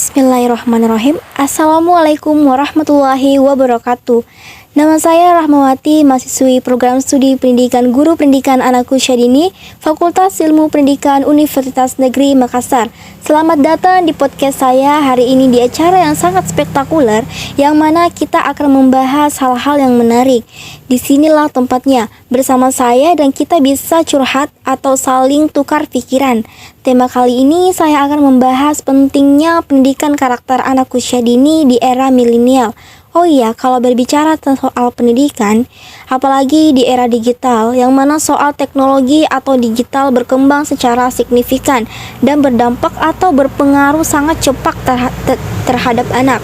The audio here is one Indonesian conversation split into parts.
Bismillahirrahmanirrahim. Assalamualaikum warahmatullahi wabarakatuh. Nama saya Rahmawati, mahasiswi program studi pendidikan guru pendidikan Anakku Syadini, Fakultas Ilmu Pendidikan Universitas Negeri Makassar. Selamat datang di podcast saya hari ini di acara yang sangat spektakuler, yang mana kita akan membahas hal-hal yang menarik. Disinilah tempatnya, bersama saya dan kita bisa curhat atau saling tukar pikiran. Tema kali ini saya akan membahas pentingnya pendidikan karakter anak usia dini di era milenial. Oh iya, kalau berbicara tentang soal pendidikan, apalagi di era digital, yang mana soal teknologi atau digital berkembang secara signifikan dan berdampak atau berpengaruh sangat cepat terhadap anak.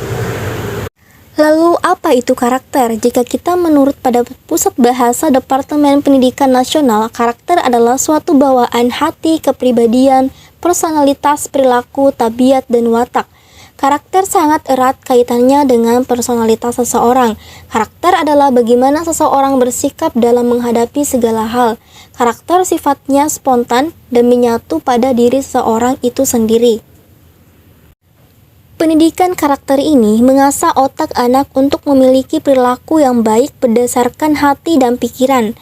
Lalu apa itu karakter? Jika kita menurut pada Pusat Bahasa Departemen Pendidikan Nasional, karakter adalah suatu bawaan hati, kepribadian, personalitas, perilaku, tabiat, dan watak. Karakter sangat erat kaitannya dengan personalitas seseorang. Karakter adalah bagaimana seseorang bersikap dalam menghadapi segala hal. Karakter sifatnya spontan dan menyatu pada diri seseorang itu sendiri. Pendidikan karakter ini mengasah otak anak untuk memiliki perilaku yang baik berdasarkan hati dan pikiran.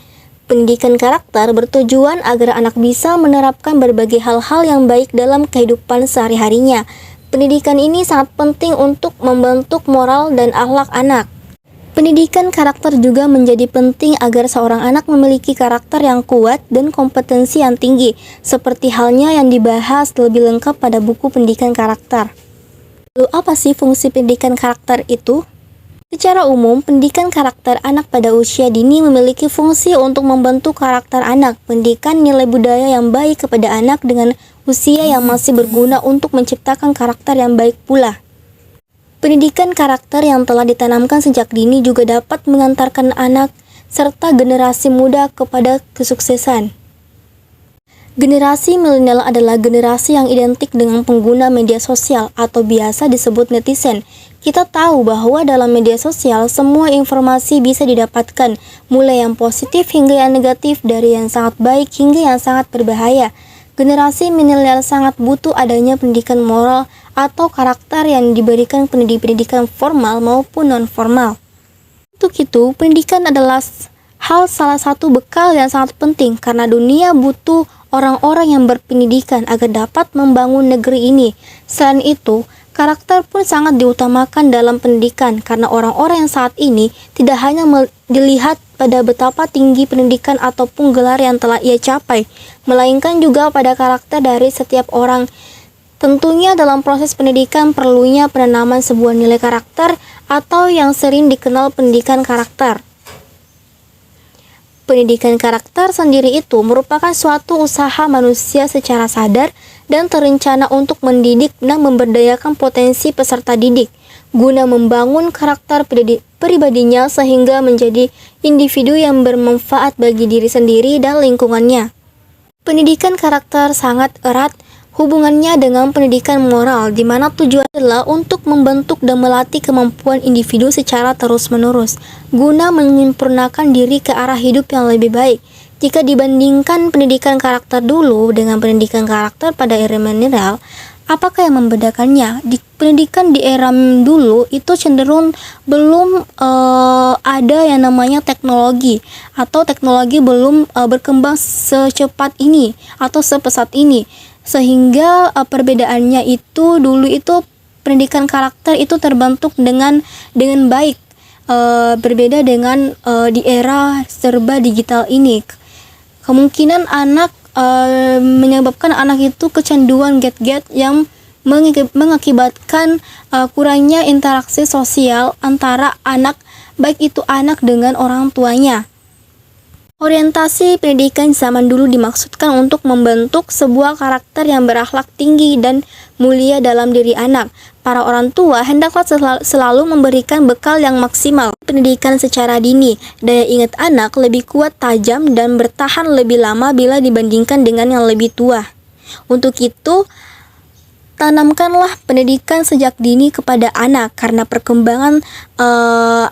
Pendidikan karakter bertujuan agar anak bisa menerapkan berbagai hal-hal yang baik dalam kehidupan sehari-harinya. Pendidikan ini sangat penting untuk membentuk moral dan akhlak anak. Pendidikan karakter juga menjadi penting agar seorang anak memiliki karakter yang kuat dan kompetensi yang tinggi, seperti halnya yang dibahas lebih lengkap pada buku pendidikan karakter. Lalu apa sih fungsi pendidikan karakter itu? Secara umum, pendidikan karakter anak pada usia dini memiliki fungsi untuk membentuk karakter anak, pendidikan nilai budaya yang baik kepada anak dengan usia yang masih berguna untuk menciptakan karakter yang baik pula. Pendidikan karakter yang telah ditanamkan sejak dini juga dapat mengantarkan anak serta generasi muda kepada kesuksesan. Generasi milenial adalah generasi yang identik dengan pengguna media sosial atau biasa disebut netizen. Kita tahu bahwa dalam media sosial semua informasi bisa didapatkan, mulai yang positif hingga yang negatif, dari yang sangat baik hingga yang sangat berbahaya. Generasi milenial sangat butuh adanya pendidikan moral atau karakter yang diberikan pendidikan formal maupun non-formal. Untuk itu, pendidikan adalah salah satu bekal yang sangat penting karena dunia butuh orang-orang yang berpendidikan agar dapat membangun negeri ini. Selain itu, karakter pun sangat diutamakan dalam pendidikan karena orang-orang yang saat ini tidak hanya dilihat pada betapa tinggi pendidikan ataupun gelar yang telah ia capai, melainkan juga pada karakter dari setiap orang. Tentunya dalam proses pendidikan perlunya penanaman sebuah nilai karakter atau yang sering dikenal pendidikan karakter. Pendidikan karakter sendiri itu merupakan suatu usaha manusia secara sadar dan terencana untuk mendidik dan memberdayakan potensi peserta didik, guna membangun karakter pribadinya sehingga menjadi individu yang bermanfaat bagi diri sendiri dan lingkungannya. Pendidikan karakter sangat erat hubungannya dengan pendidikan moral, di mana tujuan adalah untuk membentuk dan melatih kemampuan individu secara terus-menerus, guna menyempurnakan diri ke arah hidup yang lebih baik. Jika dibandingkan pendidikan karakter dulu dengan pendidikan karakter pada era milenial, apakah yang membedakannya? Di pendidikan di era dulu itu cenderung belum ada yang namanya teknologi, atau teknologi belum berkembang secepat ini atau sepesat ini. Sehingga perbedaannya itu dulu itu pendidikan karakter itu terbentuk dengan baik, berbeda dengan di era serba digital ini. Kemungkinan anak menyebabkan anak itu kecanduan gadget yang mengakibatkan kurangnya interaksi sosial antara anak, baik itu anak dengan orang tuanya. Orientasi pendidikan zaman dulu dimaksudkan untuk membentuk sebuah karakter yang berakhlak tinggi dan mulia dalam diri anak. Para orang tua hendaklah selalu memberikan bekal yang maksimal. Pendidikan secara dini, daya ingat anak lebih kuat, tajam, dan bertahan lebih lama bila dibandingkan dengan yang lebih tua. Untuk itu, Tanamkanlah pendidikan sejak dini kepada anak karena perkembangan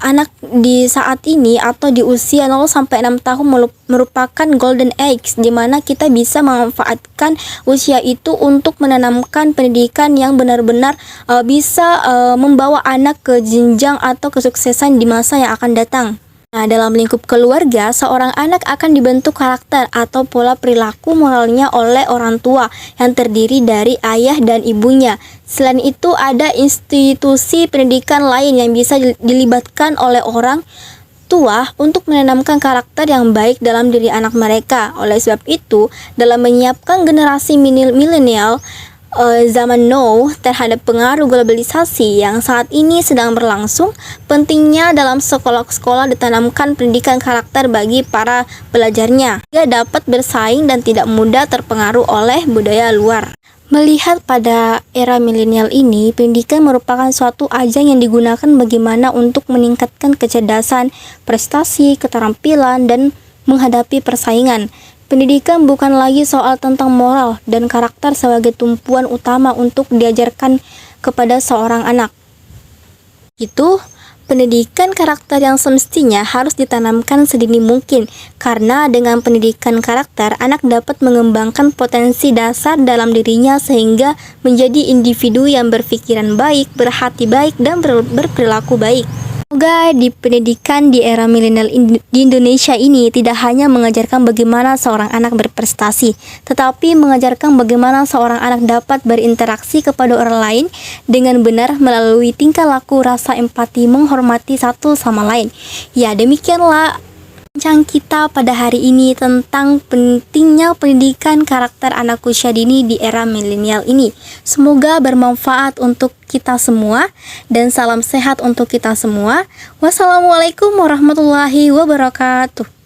anak di saat ini atau di usia 0 sampai 6 tahun merupakan golden age di mana kita bisa memanfaatkan usia itu untuk menanamkan pendidikan yang benar-benar bisa membawa anak ke jenjang atau kesuksesan di masa yang akan datang. Nah, dalam lingkup keluarga, seorang anak akan dibentuk karakter atau pola perilaku moralnya oleh orang tua yang terdiri dari ayah dan ibunya. Selain itu, ada institusi pendidikan lain yang bisa dilibatkan oleh orang tua untuk menanamkan karakter yang baik dalam diri anak mereka. Oleh sebab itu, dalam menyiapkan generasi milenial zaman now terhadap pengaruh globalisasi yang saat ini sedang berlangsung, pentingnya dalam sekolah-sekolah ditanamkan pendidikan karakter bagi para pelajarnya, dia dapat bersaing dan tidak mudah terpengaruh oleh budaya luar. Melihat pada era milenial ini, pendidikan merupakan suatu ajang yang digunakan bagaimana untuk meningkatkan kecerdasan, prestasi, keterampilan, dan menghadapi persaingan. Pendidikan bukan lagi soal tentang moral dan karakter sebagai tumpuan utama untuk diajarkan kepada seorang anak. Itu pendidikan karakter yang semestinya harus ditanamkan sedini mungkin, karena dengan pendidikan karakter, anak dapat mengembangkan potensi dasar dalam dirinya sehingga menjadi individu yang berpikiran baik, berhati baik, dan berperilaku baik. Semoga di pendidikan di era milenial di Indonesia ini tidak hanya mengajarkan bagaimana seorang anak berprestasi, tetapi mengajarkan bagaimana seorang anak dapat berinteraksi kepada orang lain dengan benar melalui tingkah laku, rasa empati, menghormati satu sama lain. Ya, demikianlah bincang kita pada hari ini tentang pentingnya pendidikan karakter anak usia dini di era milenial ini. Semoga bermanfaat untuk kita semua dan salam sehat untuk kita semua. Wassalamualaikum warahmatullahi wabarakatuh.